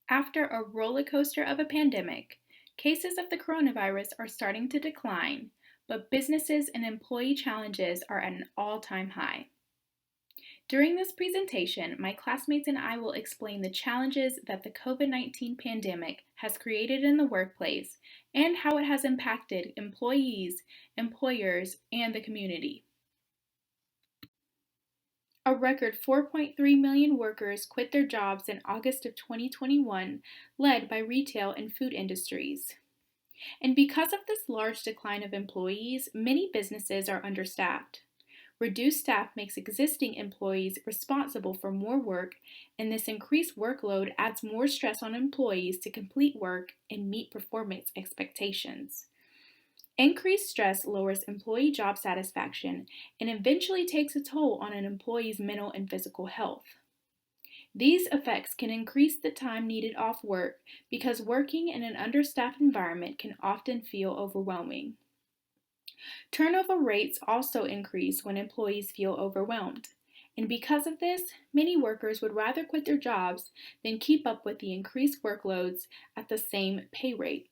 After a roller coaster of a pandemic, cases of the coronavirus are starting to decline, but businesses and employee challenges are at an all-time high. During this presentation, my classmates and I will explain the challenges that the COVID-19 pandemic has created in the workplace and how it has impacted employees, employers, and the community. A record 4.3 million workers quit their jobs in August of 2021, led by retail and food industries. And because of this large decline of employees, many businesses are understaffed. Reduced staff makes existing employees responsible for more work, and this increased workload adds more stress on employees to complete work and meet performance expectations. Increased stress lowers employee job satisfaction and eventually takes a toll on an employee's mental and physical health. These effects can increase the time needed off work because working in an understaffed environment can often feel overwhelming. Turnover rates also increase when employees feel overwhelmed, and because of this, many workers would rather quit their jobs than keep up with the increased workloads at the same pay rate.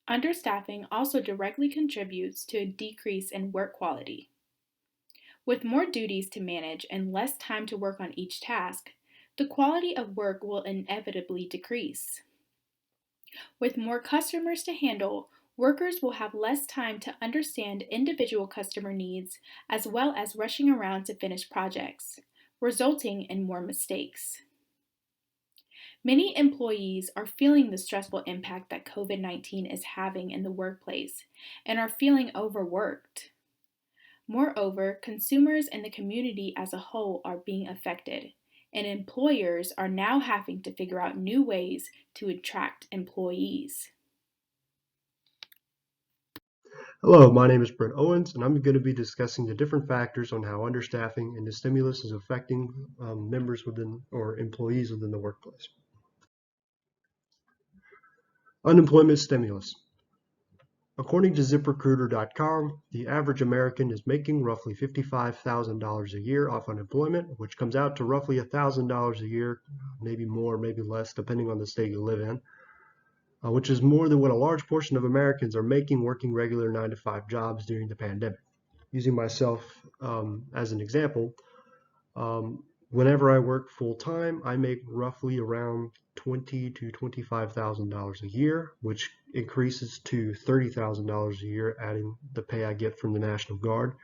Understaffing also directly contributes to a decrease in work quality. With more duties to manage and less time to work on each task, the quality of work will inevitably decrease. With more customers to handle, workers will have less time to understand individual customer needs as well as rushing around to finish projects, resulting in more mistakes. Many employees are feeling the stressful impact that COVID-19 is having in the workplace and are feeling overworked. Moreover, consumers and the community as a whole are being affected, and employers are now having to figure out new ways to attract employees. Hello, my name is Brent Owens, and I'm going to be discussing the different factors on how understaffing and the stimulus is affecting members within or employees within the workplace. Unemployment stimulus. According to ZipRecruiter.com, the average American is making roughly $55,000 a year off unemployment, which comes out to roughly $1,000 a year, maybe more, maybe less, depending on the state you live in. Which is more than what a large portion of Americans are making working regular 9-to-5 jobs during the pandemic. Using myself as an example, whenever I work full time, I make roughly around $20,000 to $25,000 a year, which increases to $30,000 a year, adding the pay I get from the National Guard.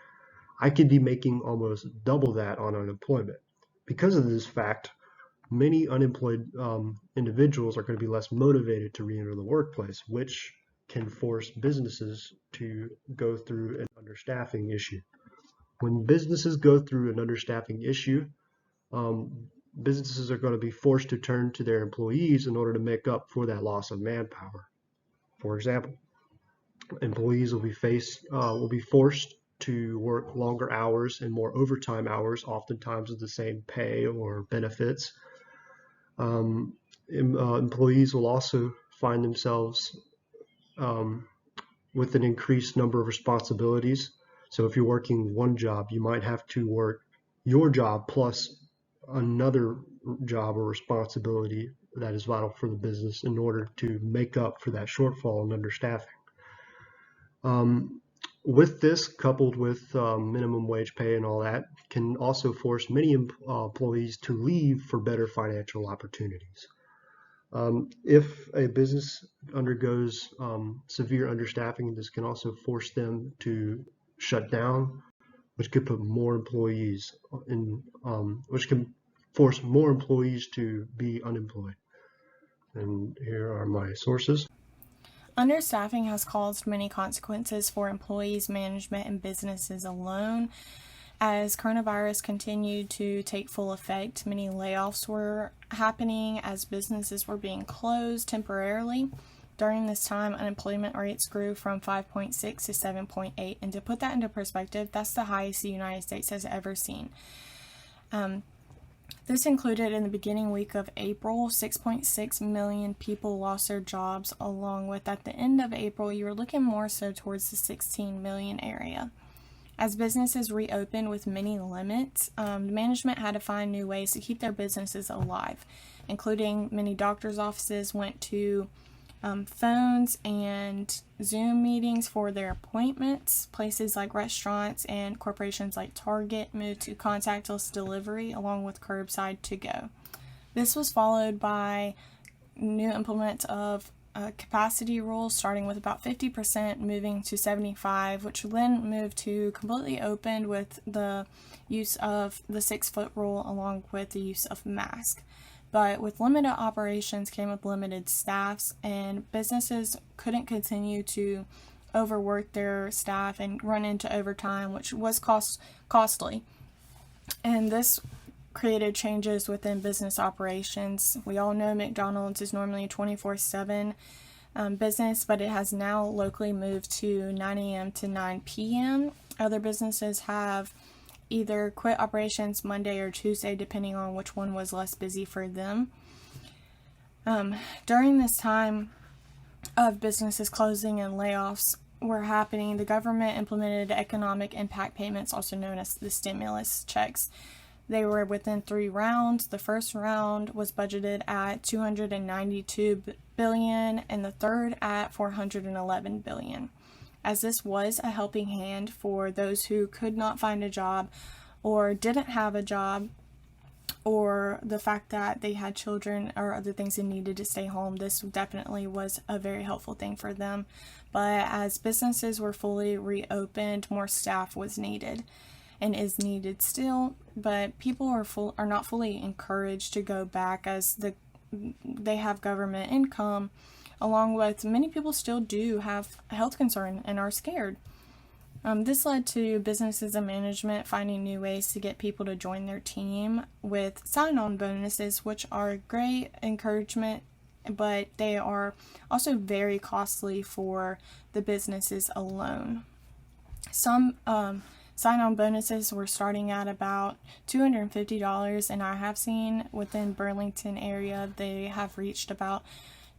I could be making almost double that on unemployment. Because of this fact, many unemployed individuals are going to be less motivated to re-enter the workplace, which can force businesses to go through an understaffing issue. When businesses go through an understaffing issue, businesses are going to be forced to turn to their employees in order to make up for that loss of manpower. For example, employees will be forced to work longer hours and more overtime hours, oftentimes with the same pay or benefits. Employees will also find themselves with an increased number of responsibilities. So if you're working one job, you might have to work your job plus another job or responsibility that is vital for the business in order to make up for that shortfall in understaffing. With this, coupled with minimum wage pay and all that, can also force many employees to leave for better financial opportunities. If a business undergoes severe understaffing, this can also force them to shut down, which could put more employees in, which can force more employees to be unemployed. And here are my sources. Understaffing has caused many consequences for employees, management, and businesses alone. As coronavirus continued to take full effect, many layoffs were happening as businesses were being closed temporarily. During this time, unemployment rates grew from 5.6 to 7.8, and to put that into perspective, that's the highest the United States has ever seen. This included in the beginning week of April, 6.6 million people lost their jobs, along with at the end of April, you were looking more so towards the 16 million area. As businesses reopened with many limits, management had to find new ways to keep their businesses alive, including many doctors' offices went to phones and Zoom meetings for their appointments. Places like restaurants and corporations like Target moved to contactless delivery along with curbside to go. This was followed by new implements of capacity rules, starting with about 50%, moving to 75%, which then moved to completely opened with the use of the 6-foot rule along with the use of masks. But with limited operations came with limited staffs, and businesses couldn't continue to overwork their staff and run into overtime, which was costly. And this created changes within business operations. We all know McDonald's is normally 24/7 business, but it has now locally moved to 9 a.m. to 9 p.m. Other businesses have either quit operations Monday or Tuesday, depending on which one was less busy for them. During this time of businesses closing and layoffs were happening, the government implemented economic impact payments, also known as the stimulus checks. They were within 3 rounds. The first round was budgeted at $292 billion and the third at $411 billion. As this was a helping hand for those who could not find a job or didn't have a job, or the fact that they had children or other things and needed to stay home, this definitely was a very helpful thing for them. But as businesses were fully reopened, more staff was needed and is needed still, but people are not fully encouraged to go back as they have government income, along with many people still do have a health concern and are scared. This led to businesses and management finding new ways to get people to join their team with sign-on bonuses, which are great encouragement, but they are also very costly for the businesses alone. Some sign-on bonuses were starting at about $250, and I have seen within Burlington area they have reached about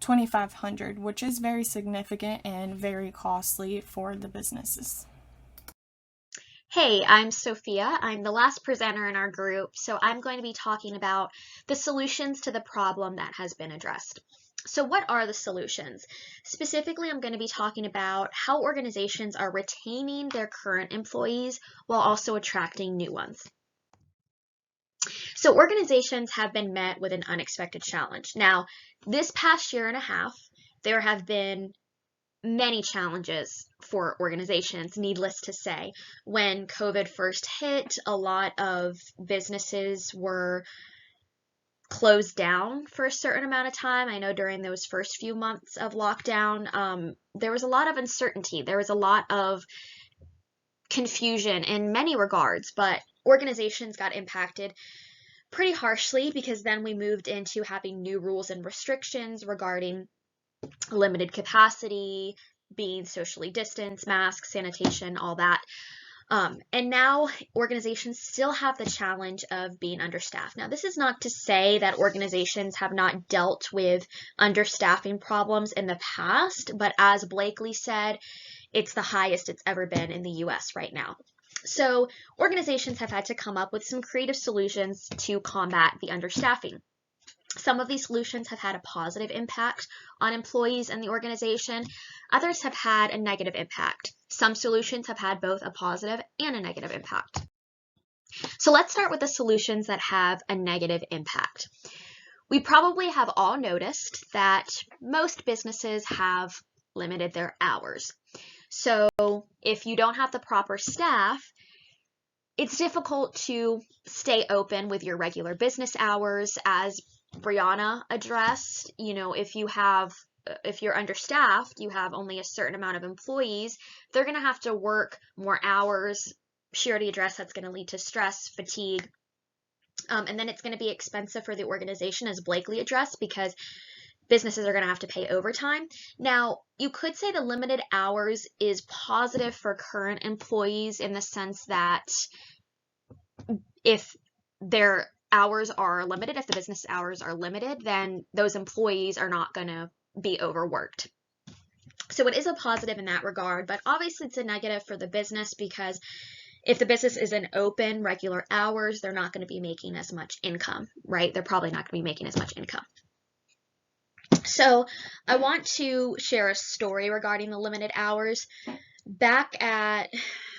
$2,500, which is very significant and very costly for the businesses. Hey, I'm Sofia. I'm the last presenter in our group, so I'm going to be talking about the solutions to the problem that has been addressed. So what are the solutions? Specifically, I'm going to be talking about how organizations are retaining their current employees while also attracting new ones. So organizations have been met with an unexpected challenge. Now, this past year and a half, there have been many challenges for organizations, needless to say. When COVID first hit, a lot of businesses were closed down for a certain amount of time. I know during those first few months of lockdown, there was a lot of uncertainty. There was a lot of confusion in many regards, but organizations got impacted pretty harshly because then we moved into having new rules and restrictions regarding limited capacity, being socially distanced, masks, sanitation, all that. And now organizations still have the challenge of being understaffed. Now, this is not to say that organizations have not dealt with understaffing problems in the past, but as Blakelee said, it's the highest it's ever been in the US right now. So organizations have had to come up with some creative solutions to combat the understaffing. Some of these solutions have had a positive impact on employees and the organization. Others have had a negative impact. Some solutions have had both a positive and a negative impact. So let's start with the solutions that have a negative impact. We probably have all noticed that most businesses have limited their hours. So if you don't have the proper staff, it's difficult to stay open with your regular business hours. As Briaunna addressed, if you're understaffed, you have only a certain amount of employees, they're going to have to work more hours. She already addressed that's going to lead to stress, fatigue, and then it's going to be expensive for the organization, as Blakelee addressed, because businesses are going to have to pay overtime. Now, you could say the limited hours is positive for current employees in the sense that if their hours are limited, if the business hours are limited, then those employees are not going to be overworked. So it is a positive in that regard, but obviously it's a negative for the business because if the business isn't open regular hours, they're not going to be making as much income, right? They're probably not going to be making as much income. So I want to share a story regarding the limited hours. Back at,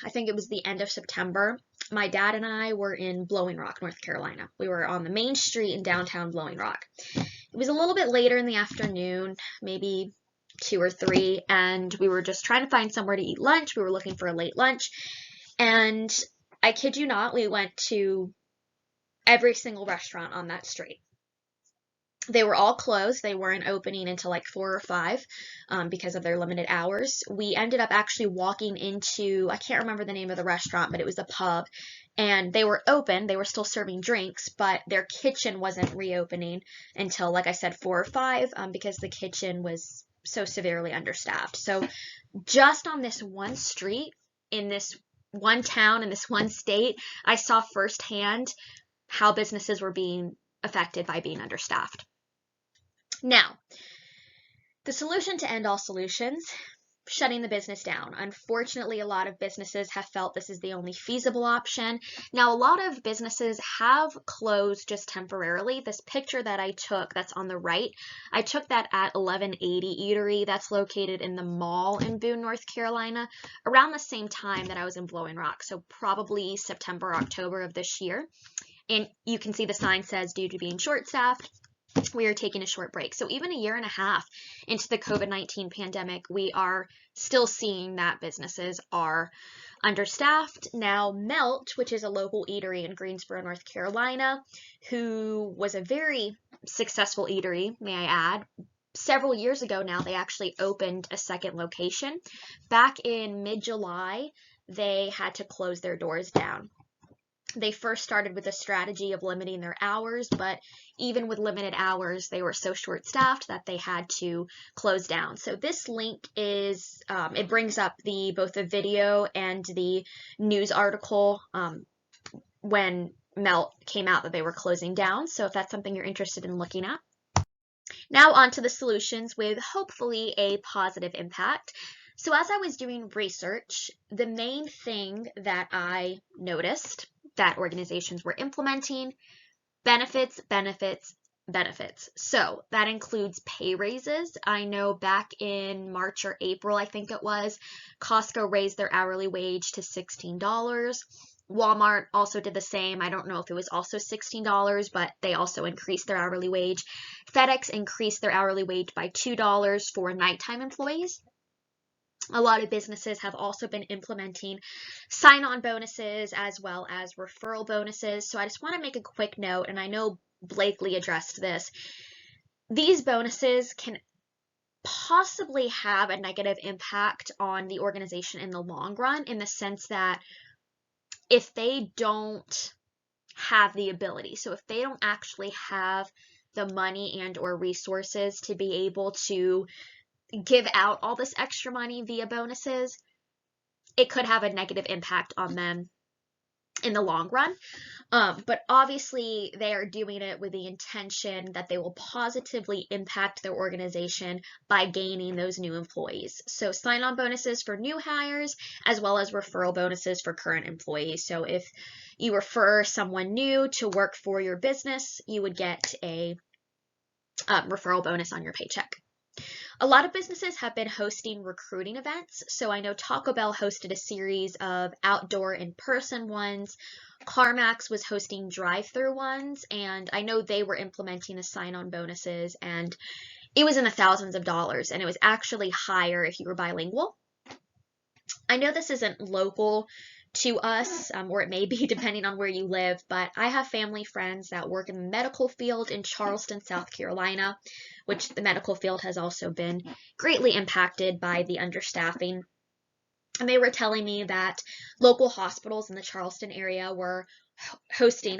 I think it was the end of September, my dad and I were in Blowing Rock, North Carolina. We were on the main street in downtown Blowing Rock. It was a little bit later in the afternoon, maybe 2 or 3, and we were just trying to find somewhere to eat lunch. We were looking for a late lunch, and I kid you not, we went to every single restaurant on that street. They were all closed. They weren't opening until like 4 or 5 because of their limited hours. We ended up actually walking into, I can't remember the name of the restaurant, but it was a pub, and they were open. They were still serving drinks, but their kitchen wasn't reopening until, like I said, 4 or 5 because the kitchen was so severely understaffed. So just on this one street, in this one town, in this one state, I saw firsthand how businesses were being affected by being understaffed. Now, the solution to end all solutions, shutting the business down. Unfortunately, a lot of businesses have felt this is the only feasible option. Now, a lot of businesses have closed just temporarily. This picture that I took that's on the right, I took that at 1180 Eatery. That's located in the mall in Boone, North Carolina, around the same time that I was in Blowing Rock, so probably September, October of this year. And you can see the sign says, due to being short-staffed, we are taking a short break. So even a year and a half into the COVID-19 pandemic, we are still seeing that businesses are understaffed. Now, Melt, which is a local eatery in Greensboro, North Carolina, who was a very successful eatery, may I add, several years ago now, they actually opened a second location. Back in mid-July, they had to close their doors down. They first started with a strategy of limiting their hours, but even with limited hours, they were so short-staffed that they had to close down. So this link is, it brings up both the video and the news article when Melt came out that they were closing down. So if that's something you're interested in looking at. Now on to the solutions with hopefully a positive impact. So as I was doing research, the main thing that I noticed that organizations were implementing: benefits, benefits, benefits. So that includes pay raises. I know back in March or April, I think it was, Costco raised their hourly wage to $16. Walmart also did the same. I don't know if it was also $16, but they also increased their hourly wage. FedEx increased their hourly wage by $2 for nighttime employees. A lot of businesses have also been implementing sign-on bonuses as well as referral bonuses. So I just want to make a quick note, and I know Blakelee addressed this. These bonuses can possibly have a negative impact on the organization in the long run, in the sense that if they don't have the ability, so if they don't actually have the money and or resources to be able to give out all this extra money via bonuses, it could have a negative impact on them in the long run. But obviously they are doing it with the intention that they will positively impact their organization by gaining those new employees. So sign-on bonuses for new hires, as well as referral bonuses for current employees. So if you refer someone new to work for your business, you would get a referral bonus on your paycheck. A lot of businesses have been hosting recruiting events. So I know Taco Bell hosted a series of outdoor in-person ones. CarMax was hosting drive-through ones, and I know they were implementing a sign-on bonuses, and it was in the thousands of dollars, and it was actually higher if you were bilingual. I know this isn't local to us, or it may be depending on where you live, but I have family friends that work in the medical field in Charleston, South Carolina, which the medical field has also been greatly impacted by the understaffing. And they were telling me that local hospitals in the Charleston area were holding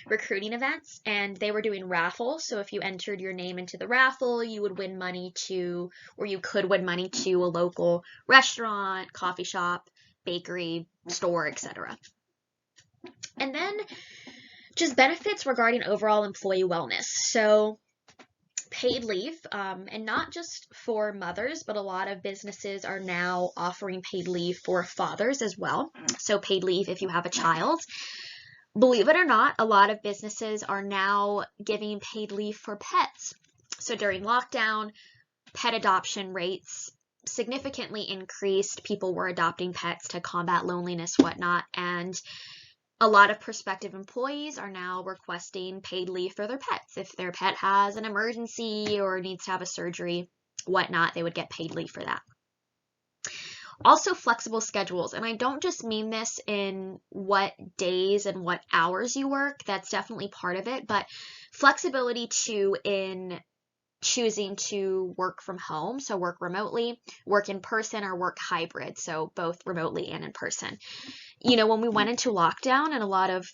recruiting events, and they were doing raffles. So if you entered your name into the raffle, you would win money to, or you could win money to a local restaurant, coffee shop, bakery, store, etc. And then just benefits regarding overall employee wellness. So paid leave, and not just for mothers, but a lot of businesses are now offering paid leave for fathers as well. So paid leave if you have a child. Believe it or not, a lot of businesses are now giving paid leave for pets. So during lockdown, pet adoption rates significantly increased. People were adopting pets to combat loneliness, whatnot, and a lot of prospective employees are now requesting paid leave for their pets. If their pet has an emergency or needs to have a surgery, whatnot, they would get paid leave for that. Also, flexible schedules, and I don't just mean this in what days and what hours you work. That's definitely part of it, but flexibility too in choosing to work from home, so work remotely, work in person, or work hybrid, so both remotely and in person. You know, when we went into lockdown and a lot of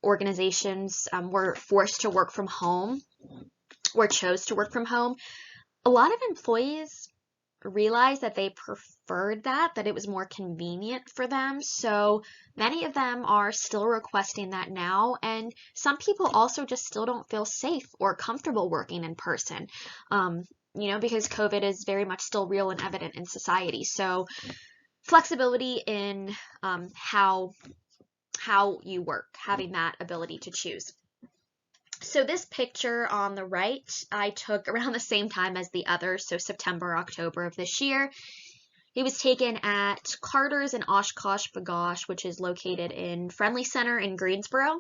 organizations were forced to work from home or chose to work from home, a lot of employees realized that they preferred that it was more convenient for them. So many of them are still requesting that now, and some people also just still don't feel safe or comfortable working in person, you know, because COVID is very much still real and evident in society. So flexibility in how you work, having that ability to choose. So this picture on the right, I took around the same time as the others, so September, October of this year. It was taken at Carter's in Oshkosh B'gosh, which is located in Friendly Center in Greensboro.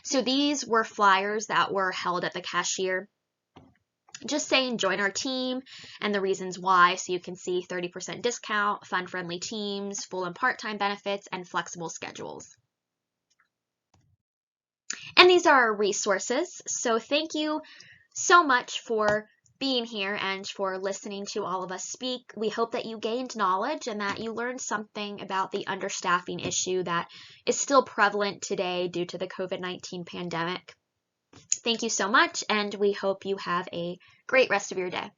So these were flyers that were held at the cashier, just saying join our team and the reasons why. So you can see 30% discount, fun-friendly teams, full and part-time benefits, and flexible schedules. And these are our resources. So thank you so much for being here and for listening to all of us speak. We hope that you gained knowledge and that you learned something about the understaffing issue that is still prevalent today due to the COVID-19 pandemic. Thank you so much, and we hope you have a great rest of your day.